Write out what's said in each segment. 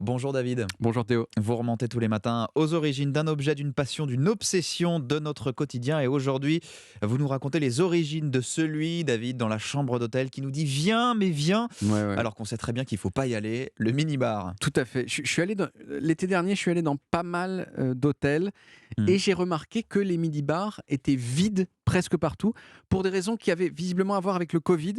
Bonjour David. Bonjour Théo. Vous remontez tous les matins aux origines d'un objet, d'une passion, d'une obsession de notre quotidien. Et aujourd'hui, vous nous racontez les origines de celui, David, dans la chambre d'hôtel, qui nous dit viens, mais viens, Ouais. alors qu'on sait très bien qu'il ne faut pas y aller, le minibar. Tout à fait. Je suis allé l'été dernier, je suis allé dans pas mal d'hôtels Hmm. et j'ai remarqué que les mini-bars étaient vides presque partout pour des raisons qui avaient visiblement à voir avec le Covid.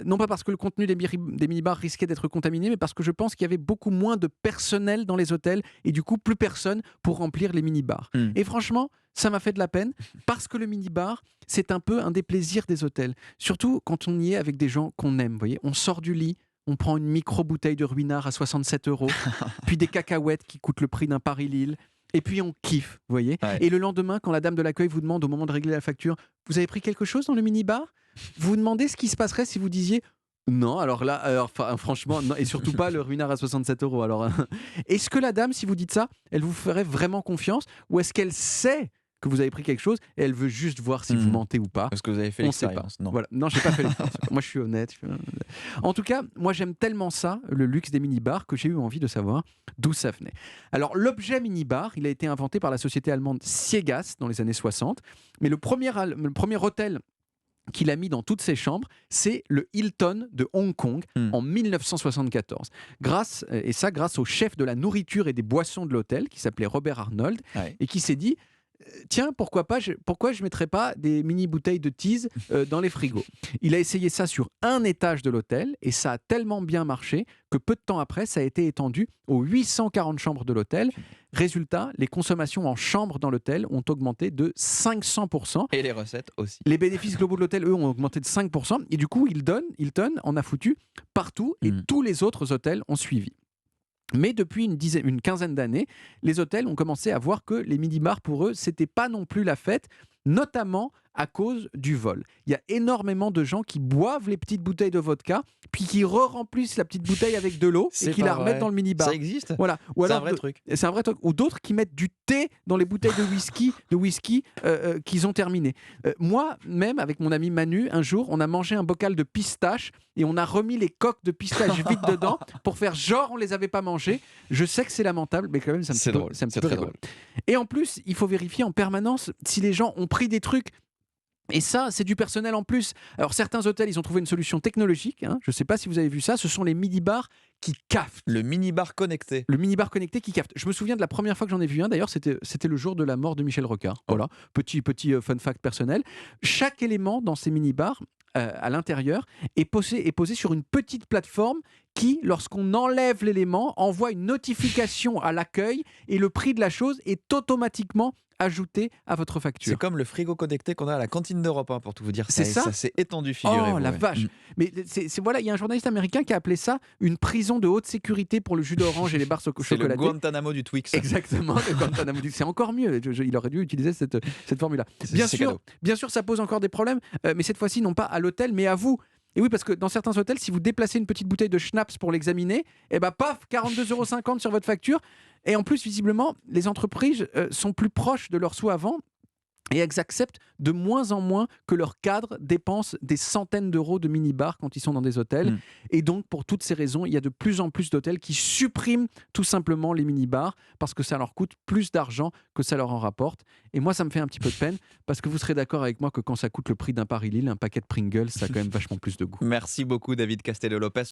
Non pas parce que le contenu des mini-bars risquait d'être contaminé, mais parce que je pense qu'il y avait beaucoup moins de personnel dans les hôtels et du coup plus personne pour remplir les mini-bars. Hmm. Et franchement, ça m'a fait de la peine parce que le mini-bar, c'est un peu un des plaisirs des hôtels. Surtout quand on y est avec des gens qu'on aime. Vous voyez, on sort du lit, on prend une micro-bouteille de ruinard à 67 euros, puis des cacahuètes qui coûtent le prix d'un Paris-Lille. Et puis on kiffe, vous voyez. Ouais. Et le lendemain, quand la dame de l'accueil vous demande au moment de régler la facture, vous avez pris quelque chose dans le mini-bar? Vous vous demandez ce qui se passerait si vous disiez non, alors là, franchement, non, et surtout pas le ruinard à 67 euros. Alors, est-ce que la dame, si vous dites ça, elle vous ferait vraiment confiance? Ou est-ce qu'elle sait que vous avez pris quelque chose et elle veut juste voir si vous Hmm. mentez ou pas? Parce que vous avez fait On ne sait pas. l'expérience, non? Voilà. Non, j'ai pas fait l'expérience. Moi, je suis honnête. En tout cas, moi, j'aime tellement ça, le luxe des mini-bars, que j'ai eu envie de savoir d'où ça venait. Alors, l'objet mini-bar, il a été inventé par la société allemande Siegas dans les années 60. Mais le premier hôtel qu'il a mis dans toutes ses chambres, c'est le Hilton de Hong Kong Hmm. en 1974. Grâce au chef de la nourriture et des boissons de l'hôtel, qui s'appelait Robert Arnold, Ouais. et qui s'est dit tiens, pourquoi je mettrais pas des mini bouteilles de tease dans les frigos? Il a essayé ça sur un étage de l'hôtel et ça a tellement bien marché que peu de temps après, ça a été étendu aux 840 chambres de l'hôtel. Résultat, les consommations en chambres dans l'hôtel ont augmenté de 500%. Et les recettes aussi. Les bénéfices globaux de l'hôtel, eux, ont augmenté de 5%. Et du coup, Hilton en a foutu partout et Hmm. tous les autres hôtels ont suivi. Mais depuis une quinzaine d'années, les hôtels ont commencé à voir que les mini-bars, pour eux, c'était pas non plus la fête, notamment à cause du vol. Il y a énormément de gens qui boivent les petites bouteilles de vodka, puis qui re-remplissent la petite bouteille avec de l'eau et C'est qui pas la remettent vrai. dans le mini-bar. Ça existe? Voilà. Ou C'est un alors vrai truc. c'est un vrai truc. Ou d'autres qui mettent du thé dans les bouteilles de whisky qu'ils ont terminées. Moi-même, avec mon ami Manu, un jour, on a mangé un bocal de pistaches et on a remis les coques de pistaches vides dedans pour faire genre on les avait pas mangées. Je sais que c'est lamentable, mais quand même, C'est drôle. c'est un petit C'est peu très rigolo. drôle. Et en plus, il faut vérifier en permanence si les gens ont pris des trucs. Et ça, c'est du personnel en plus. Alors, certains hôtels, ils ont trouvé une solution technologique. Je ne sais pas si vous avez vu ça. Ce sont les mini-bars qui cafetent. Le minibar connecté. Le minibar connecté qui capte. Je me souviens de la première fois que j'en ai vu un. D'ailleurs, c'était le jour de la mort de Michel Rocard. Oh. Voilà, petit fun fact personnel. Chaque élément dans ces minibars, à l'intérieur, est posé sur une petite plateforme qui, lorsqu'on enlève l'élément, envoie une notification à l'accueil et le prix de la chose est automatiquement ajouté à votre facture. C'est comme le frigo connecté qu'on a à la cantine d'Europe 1, pour tout vous dire. C'est ça. Ça s'est étendu, figurez-vous. Oh la ouais. vache. Mais voilà, il y a un journaliste américain qui a appelé ça une prison de haute sécurité pour le jus d'orange et les barres C'est le chocolatés. Guantanamo du Twix. Exactement, le Guantanamo. C'est encore mieux. Il aurait dû utiliser cette formule-là. C'est cadeau. Bien sûr, ça pose encore des problèmes, mais cette fois-ci, non pas à l'hôtel, mais à vous. Et oui, parce que dans certains hôtels, si vous déplacez une petite bouteille de schnapps pour l'examiner, et bah paf, 42,50 € sur votre facture. Et en plus, visiblement, les entreprises sont plus proches de leurs sous avant. Et elles acceptent de moins en moins que leurs cadres dépensent des centaines d'euros de mini-bars quand ils sont dans des hôtels. Mm. Et donc, pour toutes ces raisons, il y a de plus en plus d'hôtels qui suppriment tout simplement les mini-bars parce que ça leur coûte plus d'argent que ça leur en rapporte. Et moi, ça me fait un petit peu de peine parce que vous serez d'accord avec moi que quand ça coûte le prix d'un Paris-Lille, un paquet de Pringles, ça a quand même vachement plus de goût. Merci beaucoup, David Castello-Lopez.